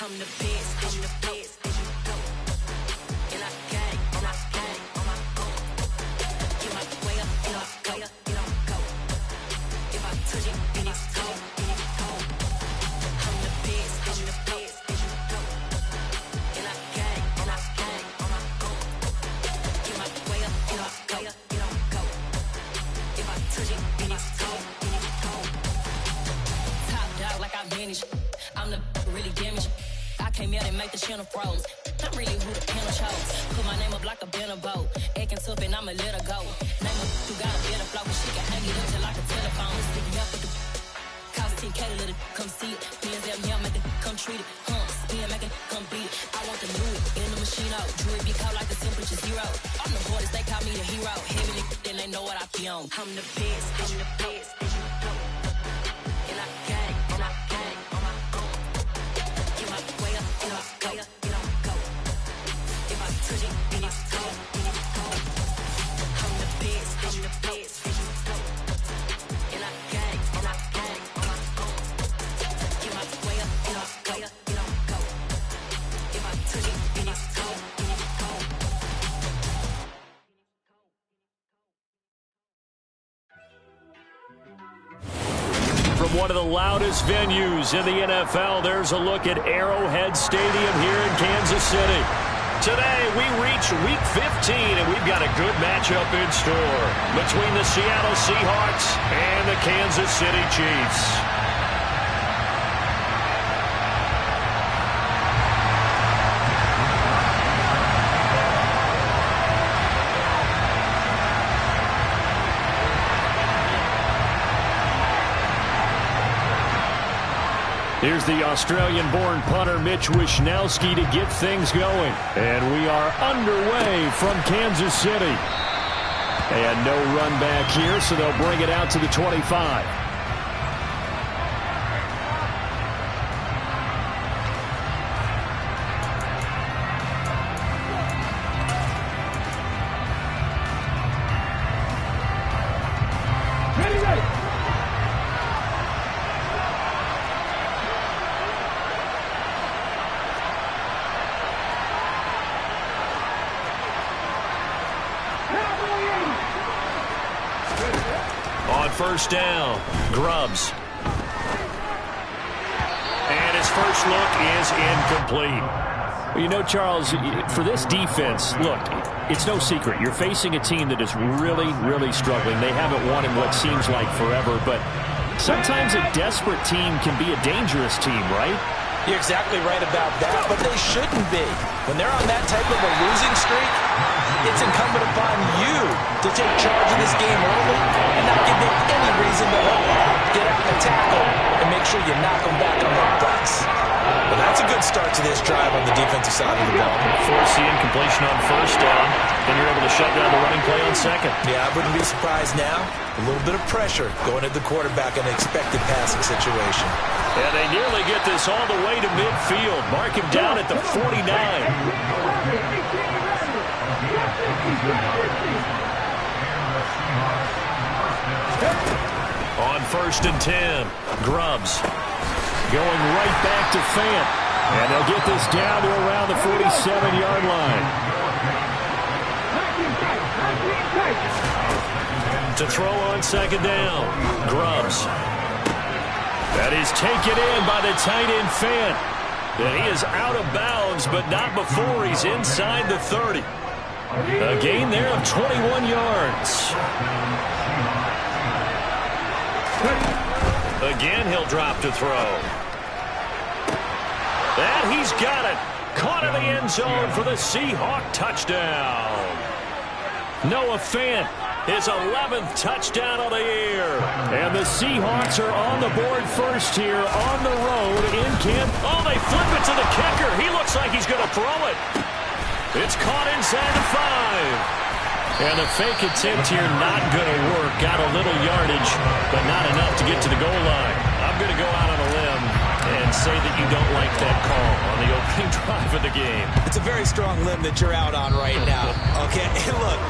I'm the best, I'm the best, as you go. And I gang, on my gang, on my own. Get my way up, and I go, and I go. If I touch it, then it's cold, then it's cold. I'm the best, as you go. And I gang, on my own. Get my way up, and I go, and I go. If I touch it, then it's cold, then it's cold. Top dog like I vanished. I'm the really damaged. I came out and make the channel froze. I'm really who the panel chose. Put my name up like a banner boat. Acting tough and I'ma let her go. Name her who got a better flow. She can hang it up just like a telephone. Stick me up with the cost 10K to let it come see it. Bands out me, make it come treat it. Spin, make it come beat it. I want the new in the machine out. Jewelry be cold like the temperature 0. I'm the hardest, they call me the hero. Heavy nigga, then they know what I be on. I'm the best, as you go. And I gang, on my gang, on my own. Get my way up, and I go, and I go. If I touch it, then it's cold, then it's cold. I'm the best, as you go. And I gang, on my gang, on my own. Get my way up, and I go, and I go. If I touch it, then it's cold, then it's cold. From one of the loudest venues in the NFL, there's a look at Arrowhead Stadium here in Kansas City. Today, we reach Week 15, and we've got a good matchup in store between the Seattle Seahawks and the Kansas City Chiefs. Here's the Australian-born punter Mitch Wishnowsky to get things going. And we are underway from Kansas City. And no run back here, so they'll bring it out to the 25. First down, Grubbs. And his first look is incomplete. Well, you know, Charles, for this defense, look, it's no secret. You're facing a team that is really, really struggling. They haven't won in what seems like forever, but sometimes a desperate team can be a dangerous team, right? You're exactly right about that, but they shouldn't be. When they're on that type of a losing streak, it's incumbent upon you to take charge of this game early and not give them any reason to hold on. Get out and tackle and make sure you knock them back on their butts. Well, that's a good start to this drive on the defensive side of the ball. Force the incompletion on first down, then you're able to shut down the running play on second. Yeah, I wouldn't be surprised now. A little bit of pressure going at the quarterback in an expected passing situation. And they nearly get this all the way to midfield. Mark him down at the 49. On first and 10, Grubbs going right back to Fant. And they'll get this down to around the 47-yard line. To throw on second down, Grubbs. That is taken in by the tight end Fant. And he is out of bounds, but not before he's inside the 30. A gain there of 21 yards. Again, he'll drop to throw. And he's got it. Caught in the end zone for the Seahawk touchdown. Noah Fant, his 11th touchdown of the year. And the Seahawks are on the board first here on the road in camp. Oh, they flip it to the kicker. He looks like he's going to throw it. It's caught inside the 5. And the fake attempt here not going to work. Got a little yardage, but not enough to get to the goal line. I'm going to go out on a limb and say that you don't like that call on the opening drive of the game. It's a very strong limb that you're out on right now. Okay, look,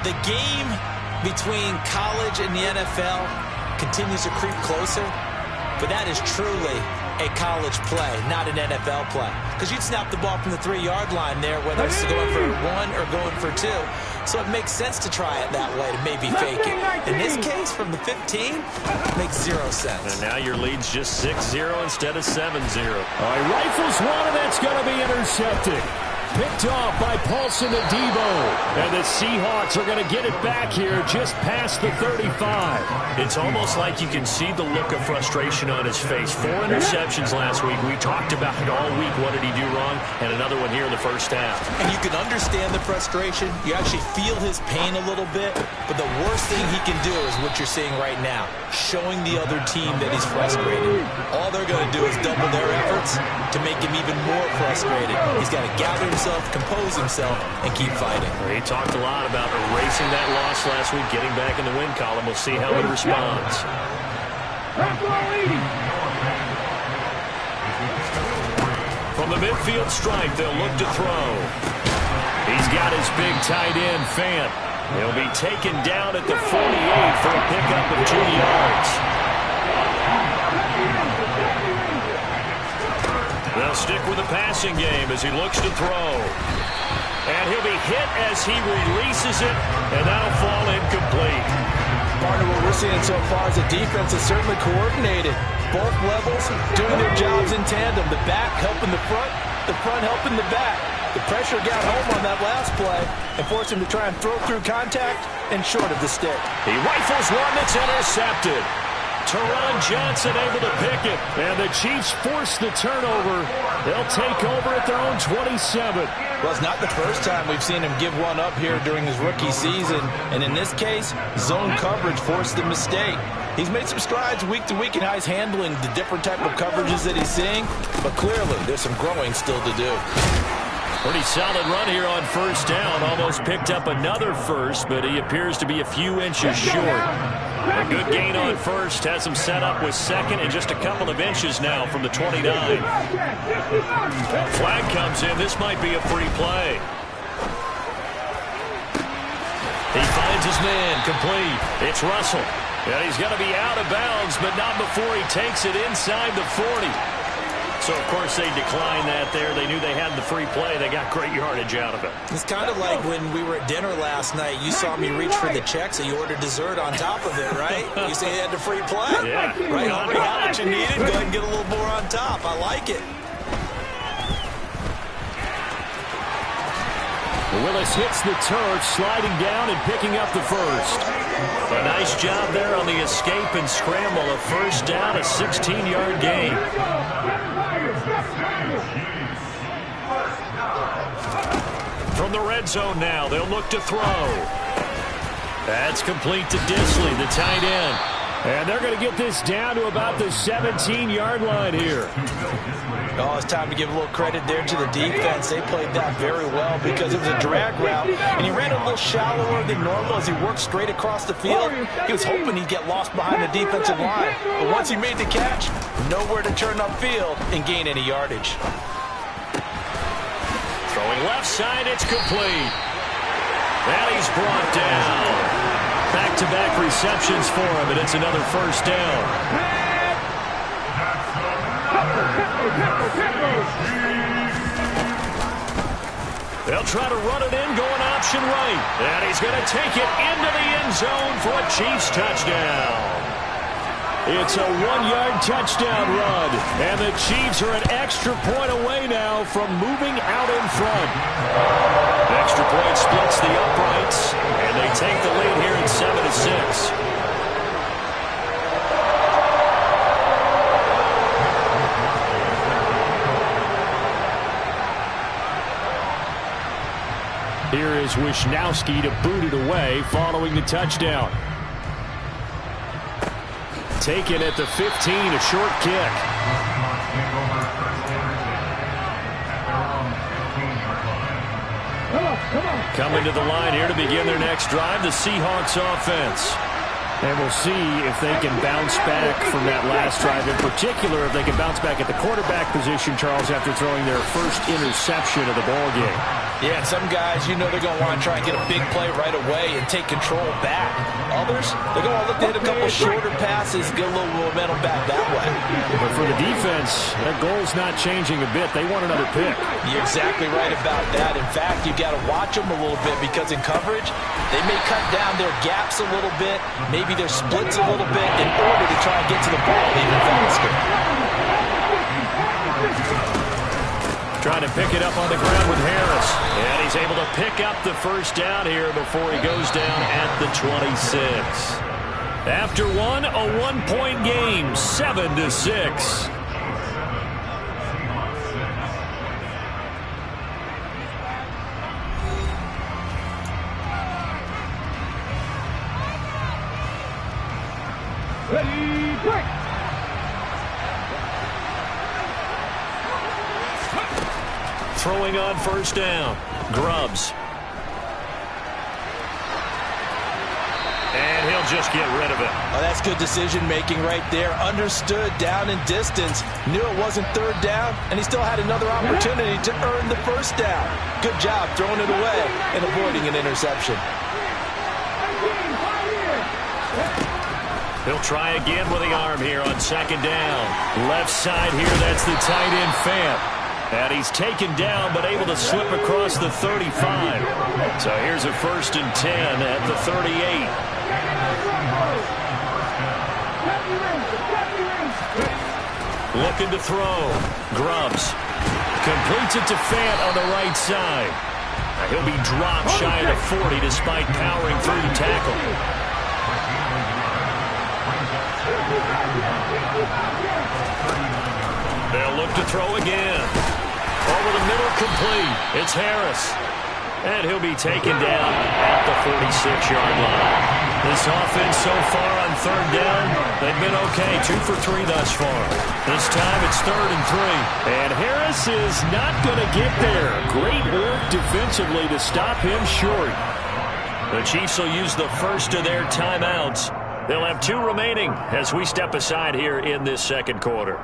the game between college and the NFL continues to creep closer. But that is truly a college play, not an NFL play. Because you'd snap the ball from the 3-yard line there, whether it's going for 1 or going for 2. So it makes sense to try it that way, to maybe fake it. In this case, from the 15, makes 0 sense. And now your lead's just 6-0 instead of 7-0. All right, rifles one, and that's going to be intercepted. Picked off by Paulson Adebo. And the Seahawks are going to get it back here just past the 35. It's almost like you can see the look of frustration on his face. 4 interceptions last week. We talked about it all week. What did he do wrong? And another one here in the first half. And you can understand the frustration. You actually feel his pain a little bit. But the worst thing he can do is what you're seeing right now, showing the other team that he's frustrated. All they're going to do is double their efforts to make him even more frustrated. He's got to gather himself, compose himself, and keep fighting. He talked a lot about erasing that loss last week, getting back in the win column. We'll see how he responds. From the midfield stripe, they'll look to throw. He's got his big tight end, Fant. He'll be taken down at the 48 for a pickup of 2 yards. They'll stick with the passing game as he looks to throw. And he'll be hit as he releases it, and that'll fall incomplete. Partner, what we're seeing so far is the defense is certainly coordinated. Both levels doing their jobs in tandem. The back helping the front helping the back. The pressure got home on that last play and forced him to try and throw through contact and short of the stick. He rifles one that's intercepted. Teron Johnson able to pick it. And the Chiefs force the turnover. They'll take over at their own 27. Well, it's not the first time we've seen him give one up here during his rookie season. And in this case, zone coverage forced the mistake. He's made some strides week to week in how he's handling the different type of coverages that he's seeing. But clearly, there's some growing still to do. Pretty solid run here on first down. Almost picked up another first, but he appears to be a few inches short. A good gain on first. Has him set up with second and just a couple of inches now from the 29. Flag comes in. This might be a free play. He finds his man. Complete. It's Russell. And he's going to be out of bounds, but not before he takes it inside the 40. So, of course, they declined that there. They knew they had the free play. They got great yardage out of it. It's kind of like when we were at dinner last night. You saw me reach for the check, so you ordered dessert on top of it, right? You say you had the free play? Yeah. Right, already had what you needed. Go ahead and get a little more on top. I like it. Willis hits the turf, sliding down and picking up the first. A nice job there on the escape and scramble. A first down, a 16-yard gain. From the red zone now, they'll look to throw. That's complete to Disley, the tight end. And they're going to get this down to about the 17-yard line here. Oh, it's time to give a little credit there to the defense. They played that very well because it was a drag route, and he ran a little shallower than normal as he worked straight across the field. He was hoping he'd get lost behind the defensive line, but once he made the catch, nowhere to turn upfield and gain any yardage. Throwing left side, it's complete. And he's brought down. Back-to-back receptions for him, and it's another first down. They'll try to run it in, going option right. And he's going to take it into the end zone for a Chiefs touchdown. It's a 1-yard touchdown run. And the Chiefs are an extra point away now from moving out in front. Extra point splits the uprights, and they take the lead here at 7-6. Here is Wisnowski to boot it away following the touchdown. Taken at the 15, a short kick. Coming to the line here to begin their next drive, the Seahawks offense. And we'll see if they can bounce back from that last drive. In particular, if they can bounce back at the quarterback position, Charles, after throwing their first interception of the ballgame. Yeah, and some guys, you know they're going to want to try and get a big play right away and take control back. Others, they're going to look to hit a couple shorter passes, get a little momentum back that way. But for the defense, that goal's not changing a bit. They want another pick. You're exactly right about that. In fact, you've got to watch them a little bit because in coverage, they may cut down their gaps a little bit, maybe their splits a little bit in order to try and get to the ball even faster. Trying to pick it up on the ground with Harris. And he's able to pick up the first down here before he goes down at the 26. After one, a one-point game, 7-6. Ready, break! Throwing on first down. Grubbs. And he'll just get rid of it. Oh, that's good decision-making right there. Understood down and distance. Knew it wasn't third down, and he still had another opportunity to earn the first down. Good job throwing it away and avoiding an interception. He'll try again with the arm here on second down. Left side here, that's the tight end Fant. And he's taken down but able to slip across the 35. So here's a 1st and 10 at the 38. Looking to throw. Grubbs completes it to Fant on the right side. He'll be dropped shy of the 40 despite powering through the tackle. They'll look to throw again. Over the middle, complete. It's Harris. And he'll be taken down at the 46-yard line. This offense so far on third down, they've been okay. 2 for 3 thus far. This time it's 3rd and 3. And Harris is not going to get there. Great work defensively to stop him short. The Chiefs will use the first of their timeouts. They'll have 2 remaining as we step aside here in this second quarter.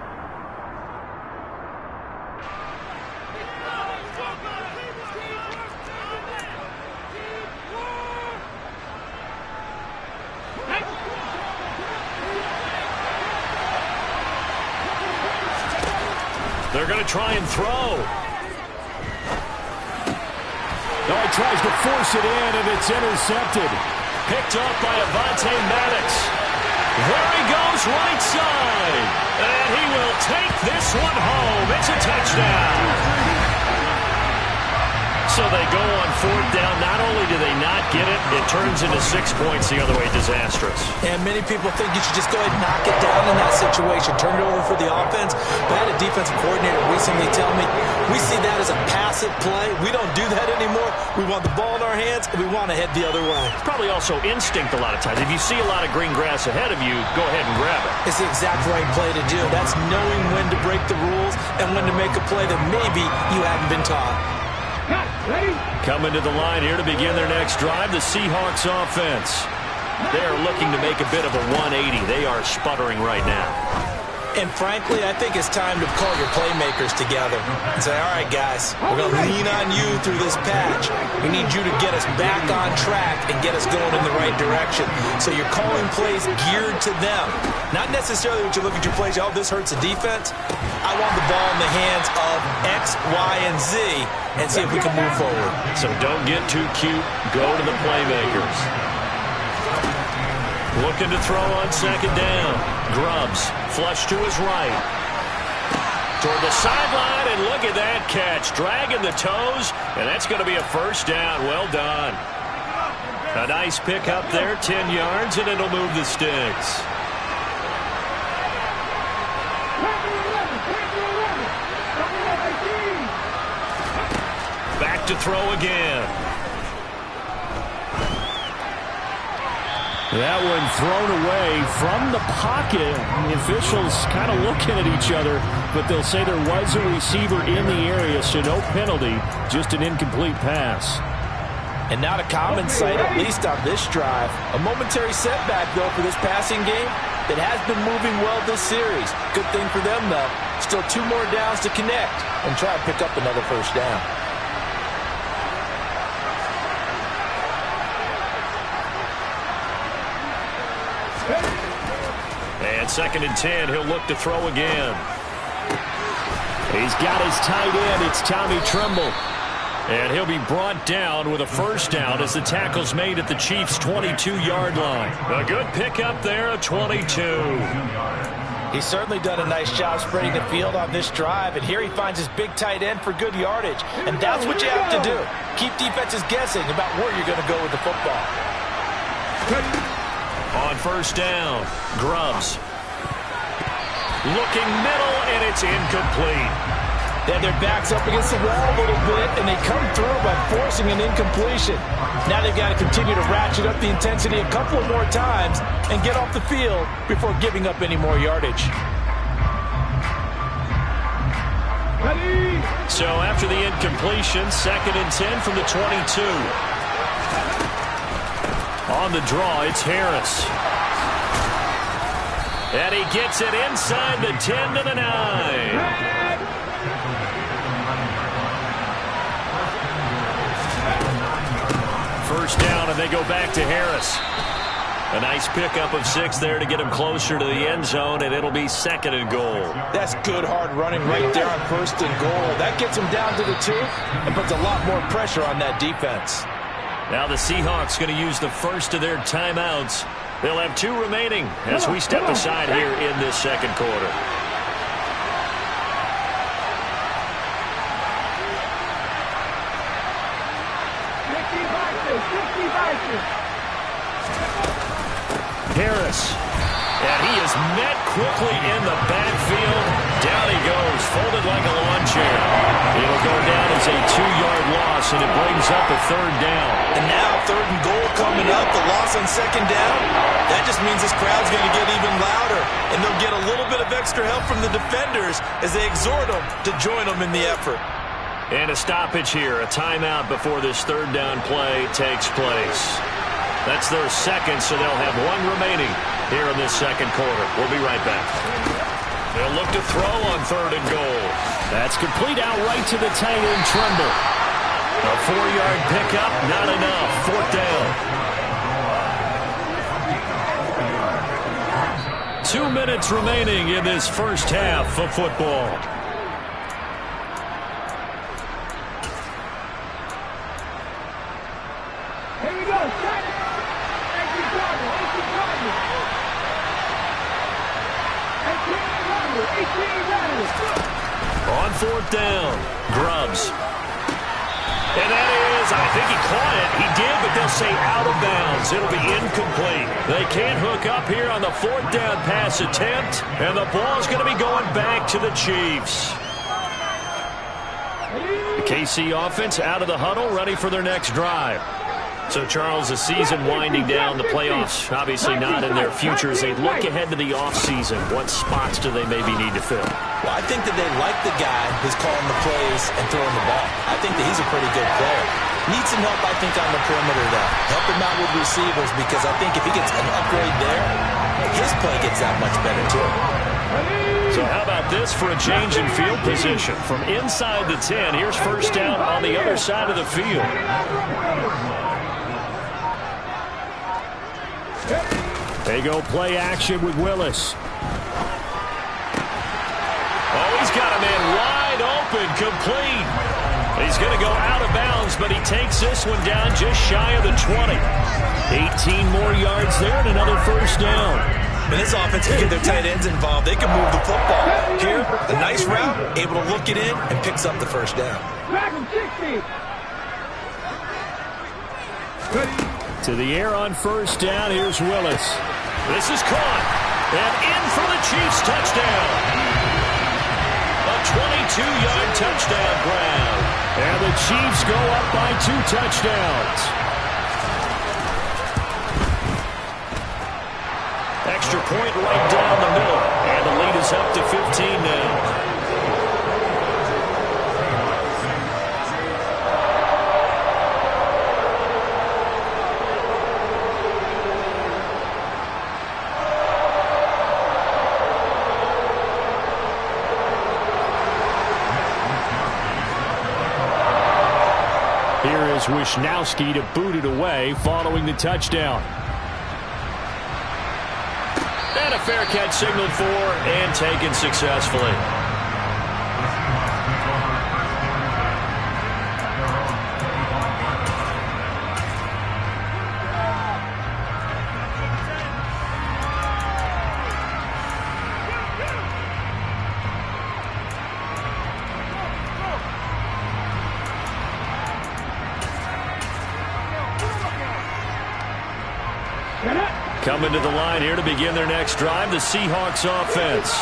They're going to try and throw. Oh, he tries to force it in, and it's intercepted. Picked up by Avonte Maddox. There he goes, right side. And he will take this one home. It's a touchdown. So they go on 4th down. Not only do they not get it, it turns into 6 points the other way. Disastrous. And many people think you should just go ahead and knock it down in that situation. Turn it over for the offense. But I had a defensive coordinator recently tell me, we see that as a passive play. We don't do that anymore. We want the ball in our hands, and we want to head the other way. It's probably also instinct a lot of times. If you see a lot of green grass ahead of you, go ahead and grab it. It's the exact right play to do. That's knowing when to break the rules and when to make a play that maybe you haven't been taught. Coming to the line here to begin their next drive, the Seahawks offense. They are looking to make a bit of a 180. They are sputtering right now. And frankly, I think it's time to call your playmakers together and say, all right, guys, we're going to lean on you through this patch. We need you to get us back on track and get us going in the right direction. So you're calling plays geared to them. Not necessarily what you look at your plays, oh, this hurts the defense. I want the ball in the hands of X, Y, and Z and see if we can move forward. So don't get too cute. Go to the playmakers. Looking to throw on second down. Grubbs, flush to his right. Toward the sideline, and look at that catch. Dragging the toes, and that's going to be a first down. Well done. A nice pick up there, 10 yards, and it'll move the sticks. Back to throw again. That one thrown away from the pocket. The officials kind of looking at each other, but they'll say there was a receiver in the area, so no penalty, just an incomplete pass. And not a common sight, at least on this drive. A momentary setback, though, for this passing game that has been moving well this series. Good thing for them, though. Still 2 more downs to connect and try and pick up another first down. And 2nd and 10, he'll look to throw again. He's got his tight end. It's Tommy Tremble. And he'll be brought down with a first down as the tackle's made at the Chiefs' 22-yard line. A good pickup there at 22. He's certainly done a nice job spreading the field on this drive, and here he finds his big tight end for good yardage. And that's what you have to do. Keep defenses guessing about where you're going to go with the football. On first down, Grubbs. Looking middle, and it's incomplete. They have their backs up against the wall a little bit, and they come through by forcing an incompletion. Now they've got to continue to ratchet up the intensity a couple of more times and get off the field before giving up any more yardage. So after the incompletion, 2nd and 10 from the 22. On the draw, it's Harris. And he gets it inside the 10 to the 9. First down, and they go back to Harris. A nice pickup of 6 there to get him closer to the end zone, and it'll be 2nd and goal. That's good hard running right there on 1st and goal. That gets him down to the 2 and puts a lot more pressure on that defense. Now the Seahawks going to use the first of their timeouts. They'll have 2 remaining as we step aside here in this 2nd quarter. Harris, and he is met quickly in the backfield. Down he goes, folded like a lawn chair. It'll go down as a 2-yard loss, and it brings up a 3rd down. And now 3rd and goal coming up, the loss on 2nd down. That just means this crowd's going to get even louder, and they'll get a little bit of extra help from the defenders as they exhort them to join them in the effort. And a stoppage here, a timeout before this 3rd down play takes place. That's their 2nd, so they'll have 1 remaining here in this 2nd quarter. We'll be right back. They'll look to throw on 3rd and goal. That's complete out right to the tight end, Tremble. A 4-yard pickup, not enough. 4th down. 2 minutes remaining in this first half of football. On 4th down, Grubbs. And that is, I think he caught it. He did, but they'll say out of bounds. It'll be incomplete. They can't hook up here on the 4th down pass attempt, and the ball's going to be going back to the Chiefs. The KC offense out of the huddle, ready for their next drive. So, Charles, the season winding down, the playoffs obviously not in their future. As they look ahead to the offseason, what spots do they maybe need to fill? Well, I think that they like the guy who's calling the plays and throwing the ball. I think that he's a pretty good player. Needs some help, I think, on the perimeter, though. Help him out with receivers, because I think if he gets an upgrade there, his play gets that much better, too. So how about this for a change in field position? From inside the 10, here's first down on the other side of the field. They go play action with Willis. Oh, he's got a man wide open, complete. He's going to go out of bounds, but he takes this one down just shy of the 20. 18 more yards there and another first down. And this offense can get their tight ends involved. They can move the football. Here, a nice route, able to look it in, and picks up the first down. To the air on first down, here's Willis. This is caught, and in for the Chiefs touchdown. A 22-yard touchdown grab. And the Chiefs go up by 2 touchdowns. Extra point right down the middle, and the lead is up to 15 now. allows Wisnowski to boot it away following the touchdown. And a fair catch signaled for and taken successfully. Coming to the line here to begin their next drive, the Seahawks offense.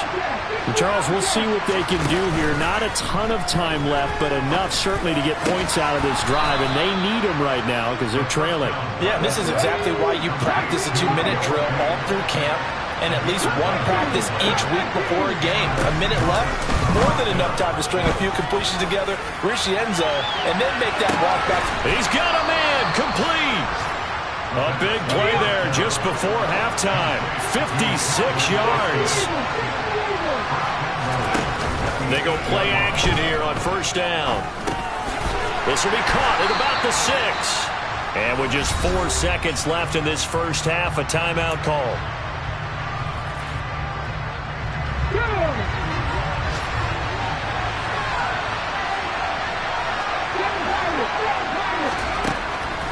And Charles, we'll see what they can do here. Not a ton of time left, but enough certainly to get points out of this drive, and they need them right now because they're trailing. Yeah, this is exactly why you practice a 2-minute drill all through camp and at least one practice each week before a game. A minute left, more than enough time to string a few completions together, reach the end zone, and then make that walk back. He's got a man, complete. A big play there just before halftime. 56 yards. They go play action here on first down. This will be caught at about the 6. And with just 4 seconds left in this first half, a timeout call.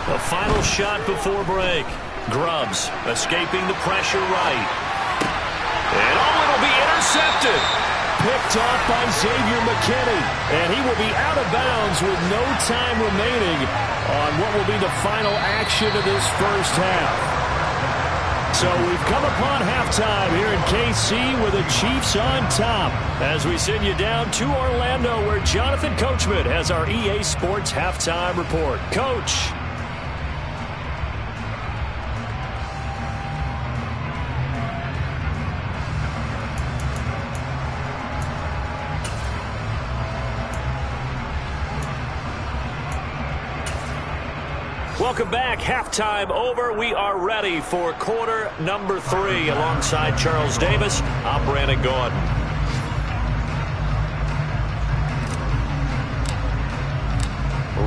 A final shot before break. Grubbs escaping the pressure right. And it'll be intercepted. Picked off by Xavier McKinney. And he will be out of bounds with no time remaining on what will be the final action of this first half. So we've come upon halftime here in KC with the Chiefs on top. As we send you down to Orlando, where Jonathan Coachman has our EA Sports halftime report. Coach. Welcome back. Halftime over. We are ready for quarter number 3. Alongside Charles Davis, I'm Brandon Gaudin.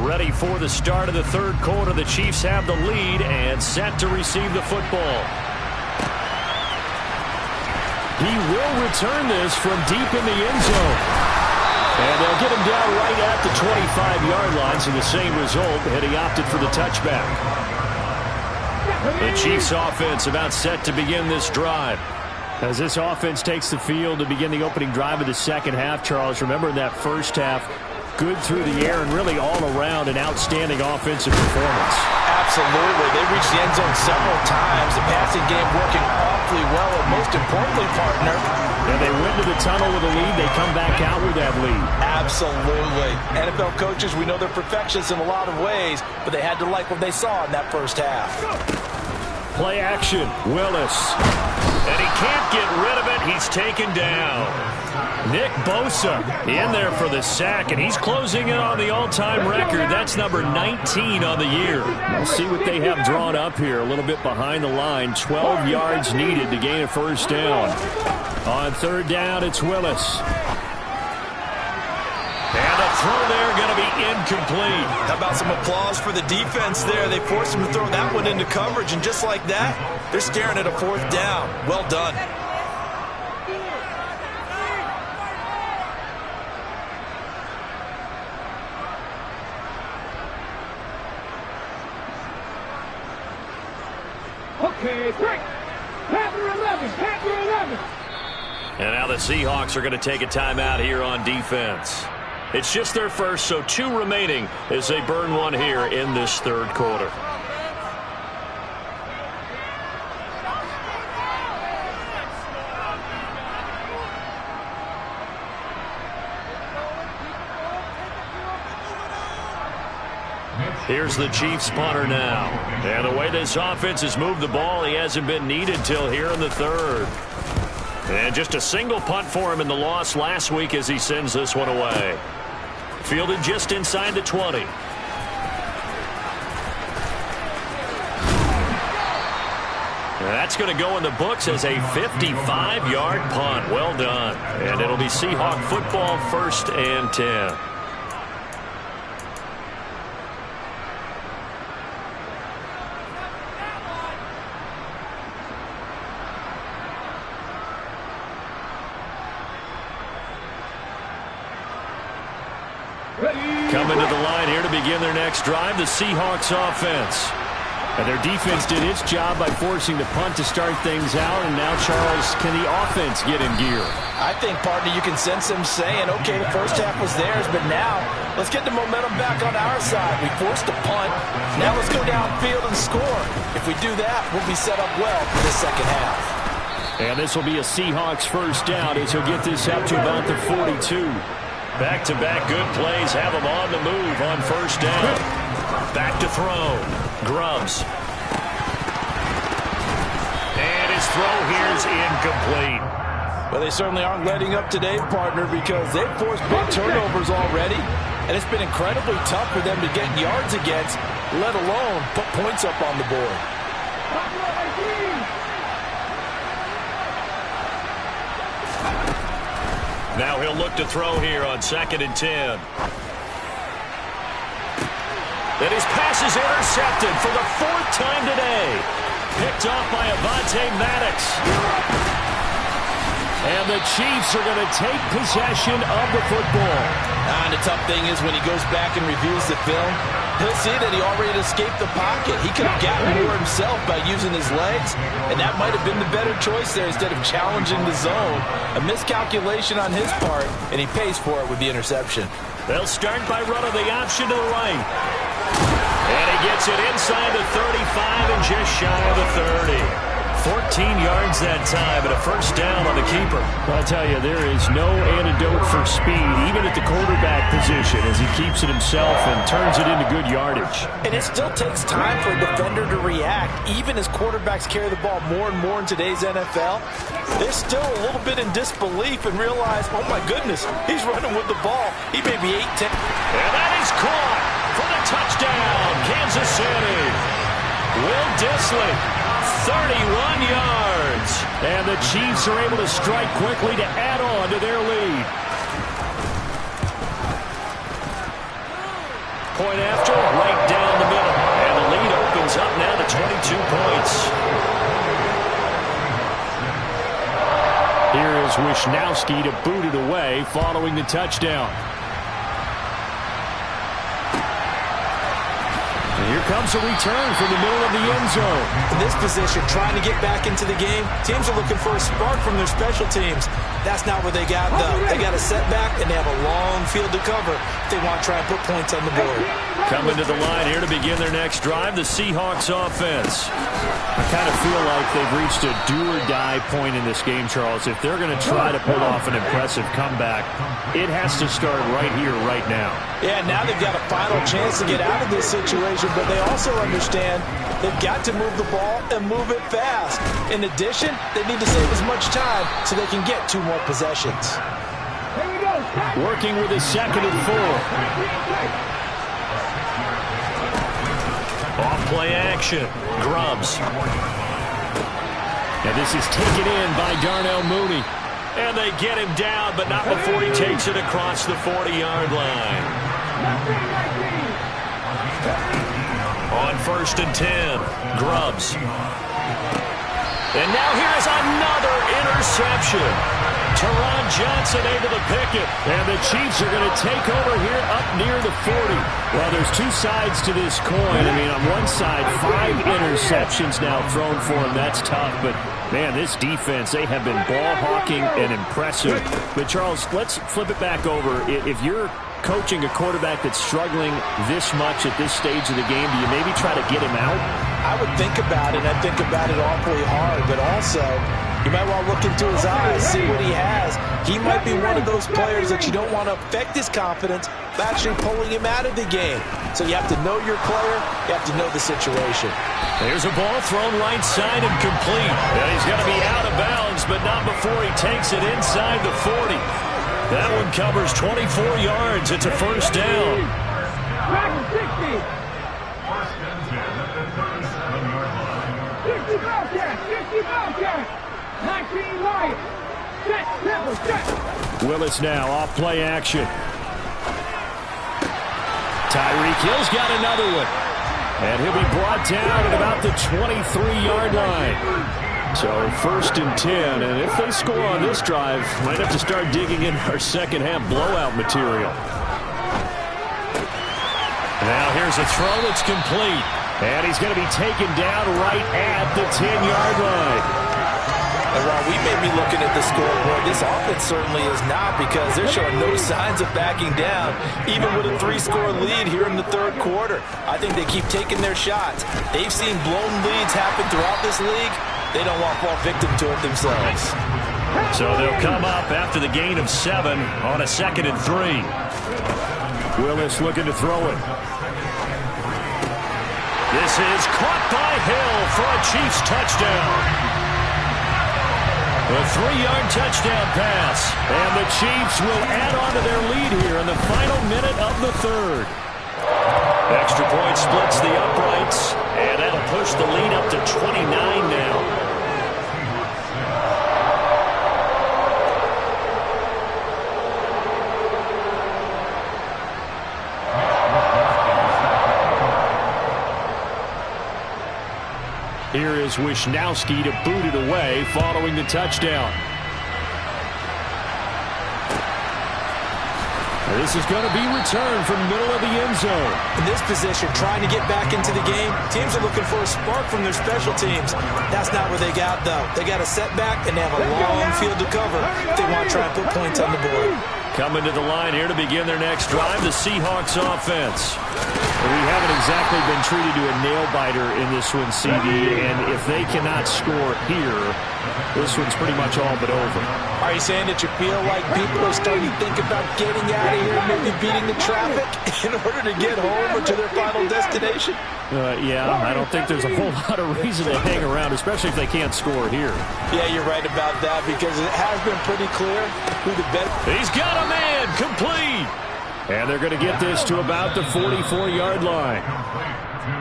Ready for the start of the third quarter. The Chiefs have the lead and set to receive the football. He will return this from deep in the end zone. And they'll get him down right at the 25-yard line, so the same result, and he opted for the touchback. The Chiefs offense about set to begin this drive. As this offense takes the field to begin the opening drive of the second half, Charles, remember in that first half, good through the air and really all around an outstanding offensive performance. Absolutely. They reached the end zone several times. The passing game working awfully well, and most importantly, partner, and they went to the tunnel with a lead. They come back out with that lead. Absolutely. NFL coaches, we know they're perfectionists in a lot of ways, but they had to like what they saw in that first half. Play action. Willis. And he can't get rid of it. He's taken down. Nick Bosa in there for the sack, and he's closing in on the all-time record. That's number 19 on the year. We'll see what they have drawn up here. A little bit behind the line. 12 yards needed to gain a first down. On third down, it's Willis. And the throw there going to be incomplete. How about some applause for the defense there? They forced him to throw that one into coverage, and just like that, they're staring at a fourth down. Well done. Okay, break. Panther 11, Panther 11. And now the Seahawks are going to take a timeout here on defense. It's just their first, so 2 remaining as they burn one here in this third quarter. Here's the Chiefs punter now. And the way this offense has moved the ball, he hasn't been needed till here in the third. And just a single punt for him in the loss last week as he sends this one away. Fielded just inside the 20. And that's going to go in the books as a 55-yard punt. Well done. And it'll be Seahawk football, 1st and 10. Coming to the line here to begin their next drive, the Seahawks offense. And their defense did its job by forcing the punt to start things out. And now, Charles, can the offense get in gear? I think, partner, you can sense them saying, okay, the first half was theirs, but now let's get the momentum back on our side. We forced a punt. Now let's go downfield and score. If we do that, we'll be set up well for the second half. And this will be a Seahawks first down as he'll get this up to about the 42. Back-to-back good plays have him on the move on first down. Back to throw. Grubbs. And his throw here's incomplete. Well, they certainly aren't letting up today, partner, because they've forced big turnovers already, and it's been incredibly tough for them to get yards against, let alone put points up on the board. Now he'll look to throw here on 2nd and 10. And his pass is intercepted for the 4th time today. Picked off by Avonte Maddox. And the Chiefs are going to take possession of the football. And the tough thing is when he goes back and reviews the film, he'll see that he already escaped the pocket. He could have gotten more himself by using his legs, and that might have been the better choice there instead of challenging the zone. A miscalculation on his part, and he pays for it with the interception. They'll start by running the option to the right. And he gets it inside the 35 and just shy of the 30. 14 yards that time and a first down on the keeper. I'll tell you, there is no antidote for speed, even at the quarterback position, as he keeps it himself and turns it into good yardage. And it still takes time for a defender to react, even as quarterbacks carry the ball more and more in today's NFL. They're still a little bit in disbelief and realize, oh my goodness, he's running with the ball. He may be 8-10. And that is caught for the touchdown, Kansas City. Will Dissly. 31 yards. And the Chiefs are able to strike quickly to add on to their lead. Point after, right down the middle. And the lead opens up now to 22 points. Here is Wisnowski to boot it away following the touchdown. Here comes a return from the middle of the end zone. In this position, trying to get back into the game, teams are looking for a spark from their special teams. That's not what they got, though. They got a setback, and they have a long field to cover if they want to try and put points on the board. Coming to the line here to begin their next drive, the Seahawks offense. I kind of feel like they've reached a do-or-die point in this game, Charles. If they're going to try to pull off an impressive comeback, it has to start right here, right now. Yeah, now they've got a final chance to get out of this situation, but they also understand they've got to move the ball and move it fast. In addition, they need to save as much time so they can get 2 more possessions. Working with his 2nd and 4. Off-play action. Grubbs. And this is taken in by Darnell Mooney. And they get him down, but not before he takes it across the 40-yard line. On 1st and 10, Grubbs. And now here is another interception. Teron Johnson able to pick it. And the Chiefs are going to take over here up near the 40. Well, there's 2 sides to this coin. I mean, on one side, 5 interceptions now thrown for him. That's tough. But, man, this defense, they have been ball hawking and impressive. But, Charles, let's flip it back over. If you're coaching a quarterback that's struggling this much at this stage of the game, do you maybe try to get him out? I would think about it. I think about it awfully hard, but also you might want to look into his eyes, see what he has. He might be one of those players that you don't want to affect his confidence by actually pulling him out of the game. So you have to know your player. You have to know the situation. There's a ball thrown right side and complete. And he's going to be out of bounds, but not before he takes it inside the 40. That one covers 24 yards. It's a first down. Back 60. 60 Bobcats. 60 Bobcats. 19 Lions. Set. Temple. Set. Willis now off play action. Tyreek Hill's got another one. And he'll be brought down at about the 23-yard line. So 1st and 10. And if they score on this drive, might have to start digging in our second half blowout material. Now here's a throw that's complete. And he's going to be taken down right at the 10-yard line. And while we may be looking at the scoreboard, this offense certainly is not, because they're showing no signs of backing down, even with a 3-score lead here in the third quarter. I think they keep taking their shots. They've seen blown leads happen throughout this league. They don't want to fall victim to it themselves. So they'll come up after the gain of 7 on a 2nd and 3. Willis looking to throw it. This is caught by Hill for a Chiefs touchdown. A 3-yard touchdown pass. And the Chiefs will add on to their lead here in the final minute of the third. Extra point splits the uprights, and that'll push the lead up to 29 now. Here is Wisnowski to boot it away following the touchdown. This is going to be returned from the middle of the end zone. In this position, trying to get back into the game, teams are looking for a spark from their special teams. That's not what they got, though. They got a setback, and they have a long field to cover if they want to try and put points on the board. Coming to the line here to begin their next drive, the Seahawks offense. We haven't exactly been treated to a nail-biter in this one, CD, and if they cannot score here, this one's pretty much all but over. Are you saying that you feel like people are starting to think about getting out of here, maybe beating the traffic in order to get home or to their final destination? Yeah, I don't think there's a whole lot of reason to hang around, especially if they can't score here. Yeah, you're right about that, because it has been pretty clear who the best. He's got a man, complete. And they're going to get this to about the 44-yard line.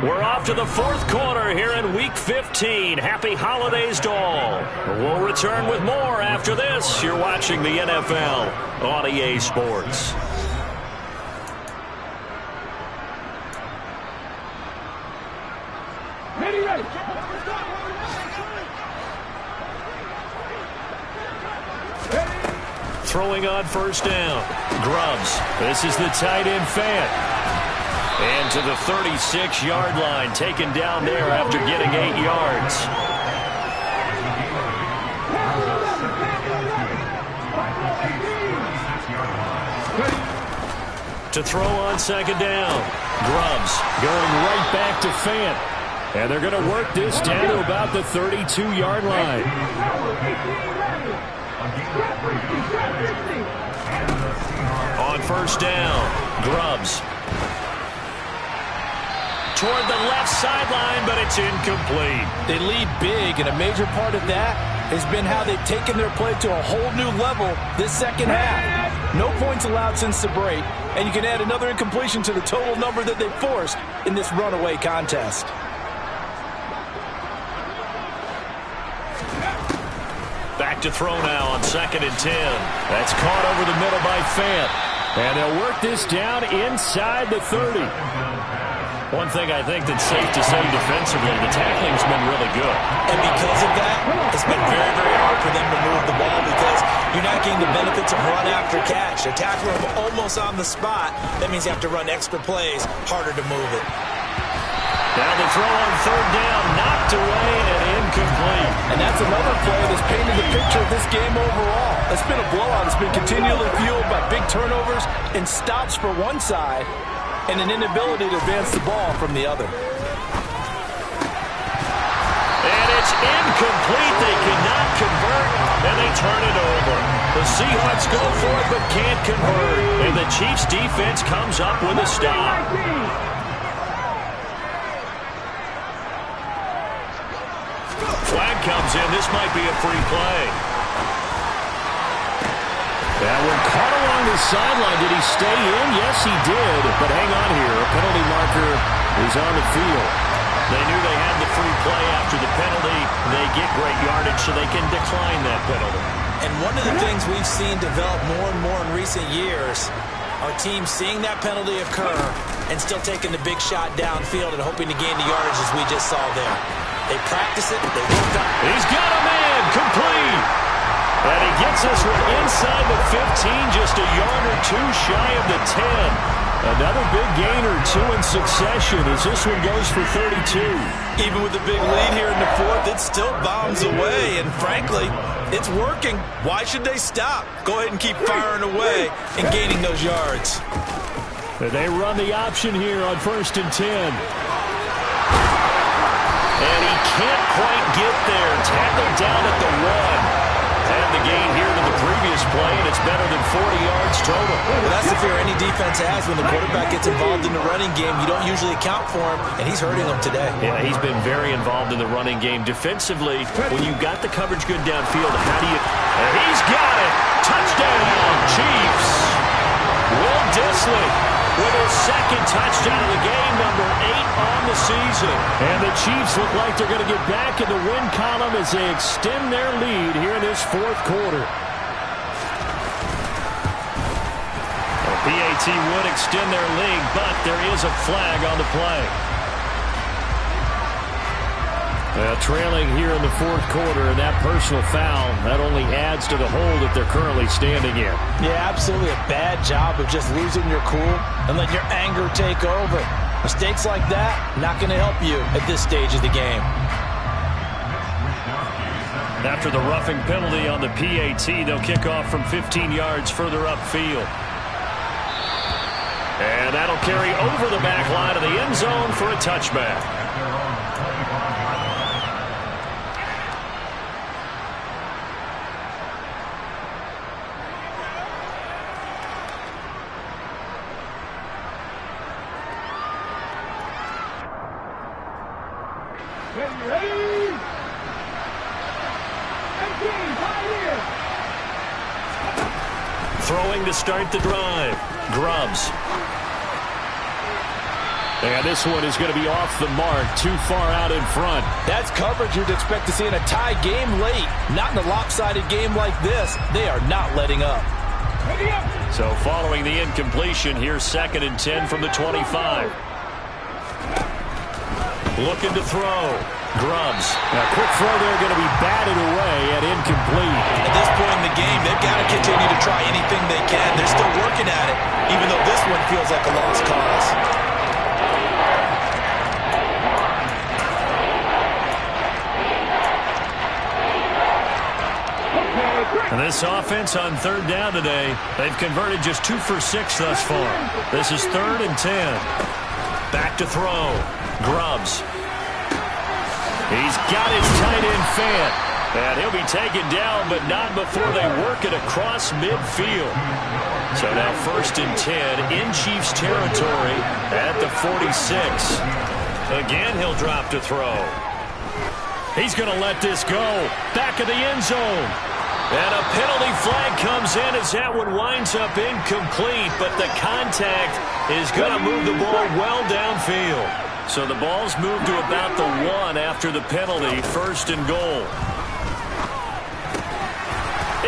We're off to the fourth quarter here in Week 15. Happy holidays to all. We'll return with more after this. You're watching the NFL on EA Sports. Ready. Throwing on first down. Grubbs. This is the tight end Fant. And to the 36-yard line, taken down there after getting 8 yards. To throw on second down. Grubbs going right back to Fant. And they're going to work this down to about the 32-yard line. On first down, Grubbs. Toward the left sideline, but it's incomplete. They lead big, and a major part of that has been how they've taken their play to a whole new level this second half. No points allowed since the break, and you can add another incompletion to the total number that they forced in this runaway contest. Back to throw now on 2nd and 10. That's caught over the middle by Fant. And they'll work this down inside the 30. One thing I think that's safe to say defensively, the tackling's been really good. And because of that, it's been very, very hard for them to move the ball, because you're not getting the benefits of run after catch. They're tackling them almost on the spot. That means you have to run extra plays, harder to move it. Now the throw on third down, knocked away and incomplete. And that's another play that's painted the picture of this game overall. It's been a blowout. It's been continually fueled by big turnovers and stops for one side, and an inability to advance the ball from the other. And it's incomplete. They cannot convert, and they turn it over. The Seahawks go for it, but can't convert. And the Chiefs defense comes up with a stop. Flag comes in. This might be a free play. That one caught along the sideline. Did he stay in? Yes, he did. But hang on here. A penalty marker is on the field. They knew they had the free play after the penalty. They get great yardage, so they can decline that penalty. And one of the things we've seen develop more and more in recent years are teams seeing that penalty occur and still taking the big shot downfield and hoping to gain the yardage, as we just saw there. They practice it. They work on it. He's got a man. Complete. And he gets us from inside the 15, just a yard or two shy of the 10. Another big gainer, 2 in succession as this one goes for 32. Even with the big lead here in the fourth, it still bombs away, and frankly, it's working. Why should they stop? Go ahead and keep firing away and gaining those yards. They run the option here on 1st and 10. And he can't quite get there. Tackled down at the 1. And the gain here to the previous play, and it's better than 40 yards total. Well, that's the fear any defense has when the quarterback gets involved in the running game. You don't usually account for him, and he's hurting them today. Yeah, he's been very involved in the running game. Defensively, when you've got the coverage good downfield, how do you... And he's got it! Touchdown, Chiefs! Will Dissly with his second touchdown of the game, number 8 on the season. And the Chiefs look like they're going to get back in the win column as they extend their lead here in this fourth quarter. The PAT would extend their lead, but there is a flag on the play. Trailing here in the fourth quarter, and that personal foul, that only adds to the hole that they're currently standing in. Yeah, absolutely a bad job of just losing your cool and letting your anger take over. Mistakes like that, not going to help you at this stage of the game. After the roughing penalty on the PAT, they'll kick off from 15 yards further upfield. And that'll carry over the back line of the end zone for a touchback. Throwing to start the drive. Grubbs. And this one is going to be off the mark, too far out in front. That's coverage you'd expect to see in a tie game late. Not in a lopsided game like this. They are not letting up. So following the incompletion, here's 2nd and 10 from the 25. Looking to throw. Grubbs. A quick throw there, going to be batted away and incomplete. At this point in the game, they've got to continue to try anything they can. They're still working at it, even though this one feels like a lost cause. And this offense on 3rd down today, they've converted just 2 for 6 thus far. This is 3rd and 10. Back to throw. Grubbs. He's got his tight end Fant. And he'll be taken down, but not before they work it across midfield. So now 1st and 10 in Chiefs territory at the 46. Again, he'll drop to throw. He's going to let this go. Back of the end zone. And a penalty flag comes in as that one winds up incomplete, but the contact is going to move the ball well downfield. So the ball's moved to about the 1 after the penalty, 1st and goal.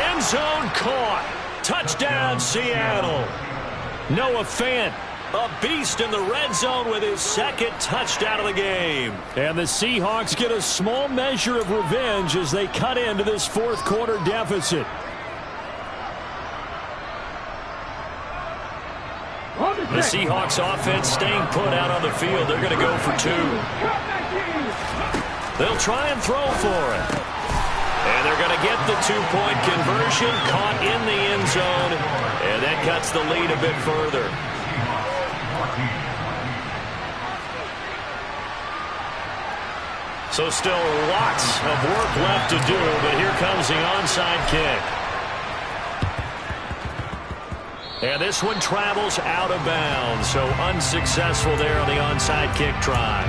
End zone caught. Touchdown, Seattle. Noah Fant, a beast in the red zone with his 2nd touchdown of the game. And the Seahawks get a small measure of revenge as they cut into this fourth quarter deficit. The Seahawks offense staying put out on the field. They're going to go for 2. They'll try and throw for it. And they're going to get the 2-point conversion, caught in the end zone, and that cuts the lead a bit further. So still lots of work left to do, but here comes the onside kick. And this one travels out of bounds, so unsuccessful there on the onside kick try.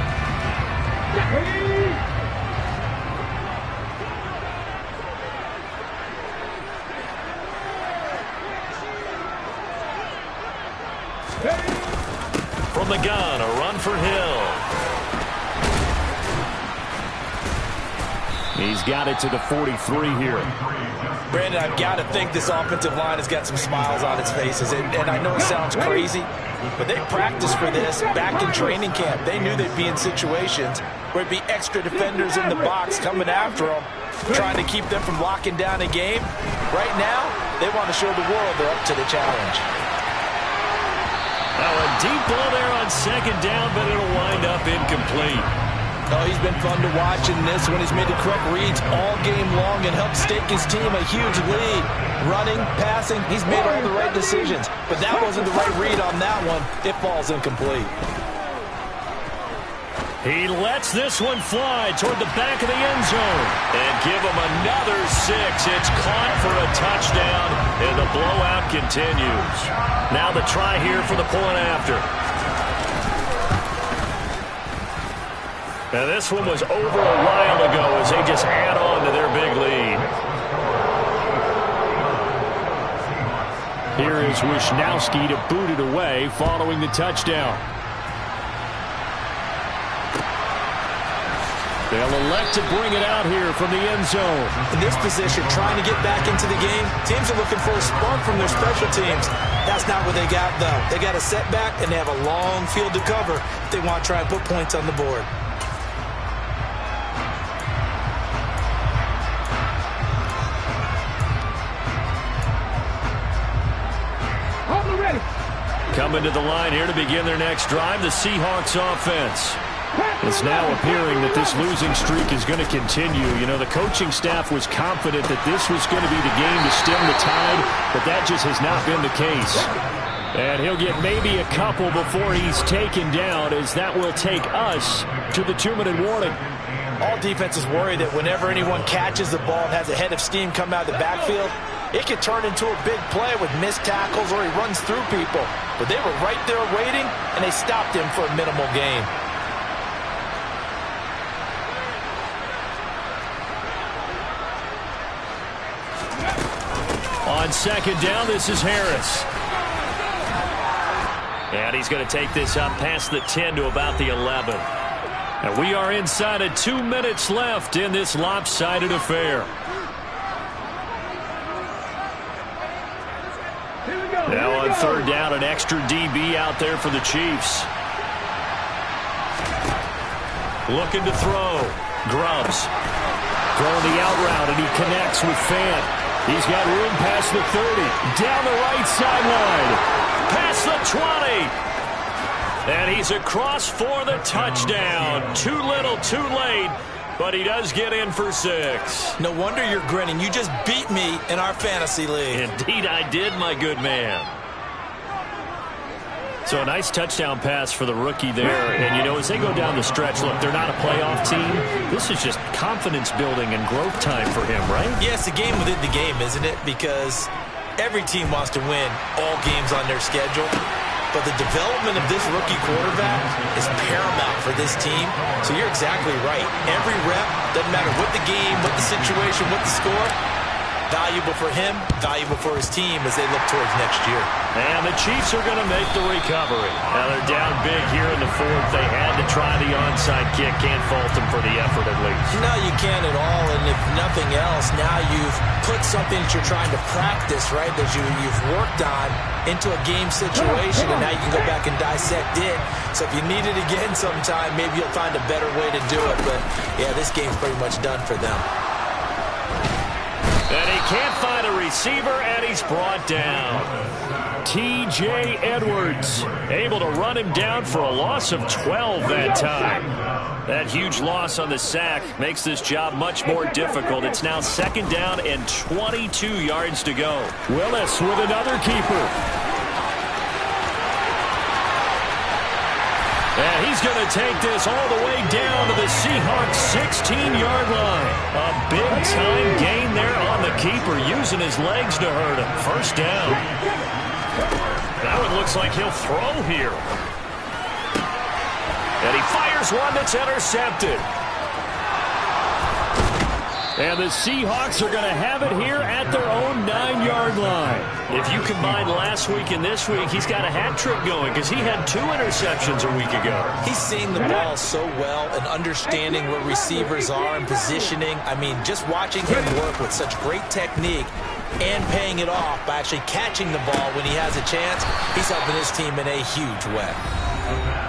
From the gun, a run for Hill. He's got it to the 43 here. Brandon, I've got to think this offensive line has got some smiles on its faces. And I know it sounds crazy, but they practiced for this back in training camp. They knew they'd be in situations where it'd be extra defenders in the box coming after them, trying to keep them from locking down a game. Right now, they want to show the world they're up to the challenge. Now a deep ball there on second down, but it'll wind up incomplete. Oh, he's been fun to watch in this one. He's made the correct reads all game long and helped stake his team a huge lead. Running, passing, he's made all the right decisions. But that wasn't the right read on that one. It falls incomplete. He lets this one fly toward the back of the end zone. And give him another 6. It's caught for a touchdown, and the blowout continues. Now the try here for the point after. Now this one was over a while ago as they just add on to their big lead. Here is Wisnowski to boot it away following the touchdown. They'll elect to bring it out here from the end zone. In this position, trying to get back into the game, teams are looking for a spark from their special teams. That's not what they got, though. They got a setback, and they have a long field to cover if they want to try and put points on the board. Coming to the line here to begin their next drive, the Seahawks offense. It's now appearing that this losing streak is going to continue. You know, the coaching staff was confident that this was going to be the game to stem the tide, but that just has not been the case. And he'll get maybe a couple before he's taken down, as that will take us to the 2-minute warning. All defenses worry that whenever anyone catches the ball and has a head of steam come out of the backfield, it can turn into a big play with missed tackles or he runs through people. But they were right there waiting, and they stopped him for a minimal gain. On second down, this is Harris. And he's going to take this up past the 10 to about the 11. And we are inside of 2 minutes left in this lopsided affair. Now on third down, an extra DB out there for the Chiefs. Looking to throw. Grubbs throwing the out route, and he connects with Fant. He's got room past the 30. Down the right sideline. Past the 20. And he's across for the touchdown. Too little, too late. But he does get in for 6. No wonder you're grinning. You just beat me in our fantasy league. Indeed I did, my good man. So a nice touchdown pass for the rookie there. And, you know, as they go down the stretch, look, they're not a playoff team. This is just confidence building and growth time for him, right? Yeah, it's a game within the game, isn't it? Because every team wants to win all games on their schedule. But the development of this rookie quarterback is paramount for this team. So you're exactly right. Every rep, doesn't matter what the game, what the situation, what the score, valuable for him, valuable for his team as they look towards next year. And the Chiefs are going to make the recovery. Now they're down big here in the fourth. They had to try the onside kick. Can't fault them for the effort at least. No, you can't at all. And if nothing else, now you've put something that you're trying to practice, right, that you've worked on into a game situation, and now you can go back and dissect it. So if you need it again sometime, maybe you'll find a better way to do it. But, yeah, this game's pretty much done for them. And he can't find a receiver, and he's brought down. T.J. Edwards able to run him down for a loss of 12 that time. That huge loss on the sack makes this job much more difficult. It's now second down and 22 yards to go. Willis with another keeper. And he's going to take this all the way down to the Seahawks' 16-yard line. A big-time gain there on the keeper, using his legs to hurt him. First down. Now it looks like he'll throw here. And he fires one that's intercepted. And the Seahawks are going to have it here at their own 9-yard line. If you combine last week and this week, he's got a hat trick going because he had 2 interceptions a week ago. He's seeing the ball so well and understanding where receivers are and positioning. I mean, just watching him work with such great technique and paying it off by actually catching the ball when he has a chance, he's helping his team in a huge way.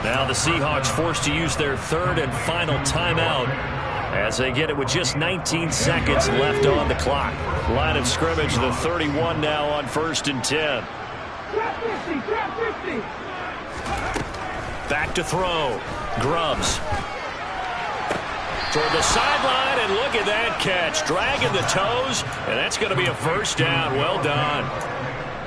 Now the Seahawks forced to use their third and final timeout as they get it with just 19 seconds left on the clock. Line of scrimmage, the 31 now on 1st and 10. Trap 50, trap 50. Back to throw. Grubbs. Toward the sideline, and look at that catch. Dragging the toes, and that's going to be a first down. Well done.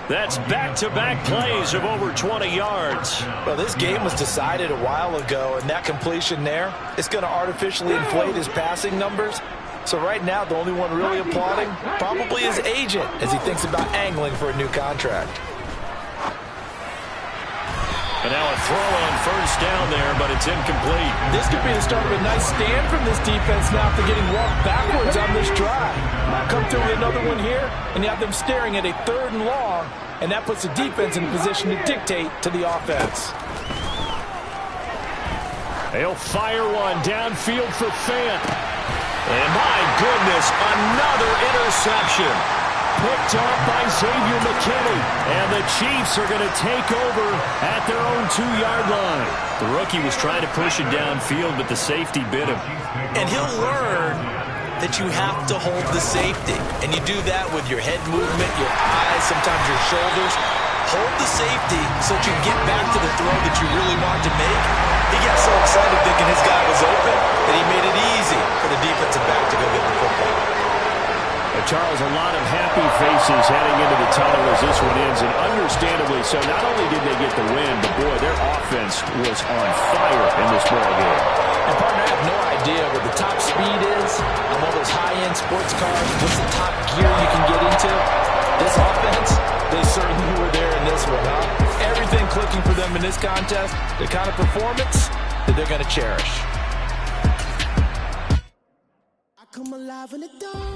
That's back-to-back plays of over 20 yards. Well, this game was decided a while ago, and that completion there is going to artificially inflate his passing numbers. So right now, the only one really applauding probably his agent as he thinks about angling for a new contract. And now a throw on first down there, but it's incomplete. This could be the start of a nice stand from this defense now after getting walked backwards on this drive. Now come through with another one here, and you have them staring at a 3rd and long, and that puts the defense in a position to dictate to the offense. They'll fire one downfield for Fant. And my goodness, another interception. Picked off by Xavier McKinney. And the Chiefs are going to take over at their own 2-yard line. The rookie was trying to push it downfield, but the safety bit him. And he'll learn that you have to hold the safety. And you do that with your head movement, your eyes, sometimes your shoulders. Hold the safety so that you can get back to the throw that you really want to make. He got so excited thinking his guy was open that he made it easy for the defensive back to go get the football. Charles, a lot of happy faces heading into the tunnel as this one ends, and understandably so. Not only did they get the win, but boy, their offense was on fire in this ball game. And partner, I have no idea what the top speed is on all those high-end sports cars. What's the top gear you can get into? This offense, they certainly were there in this one, huh? Everything clicking for them in this contest, the kind of performance that they're going to cherish. I come alive in the dark.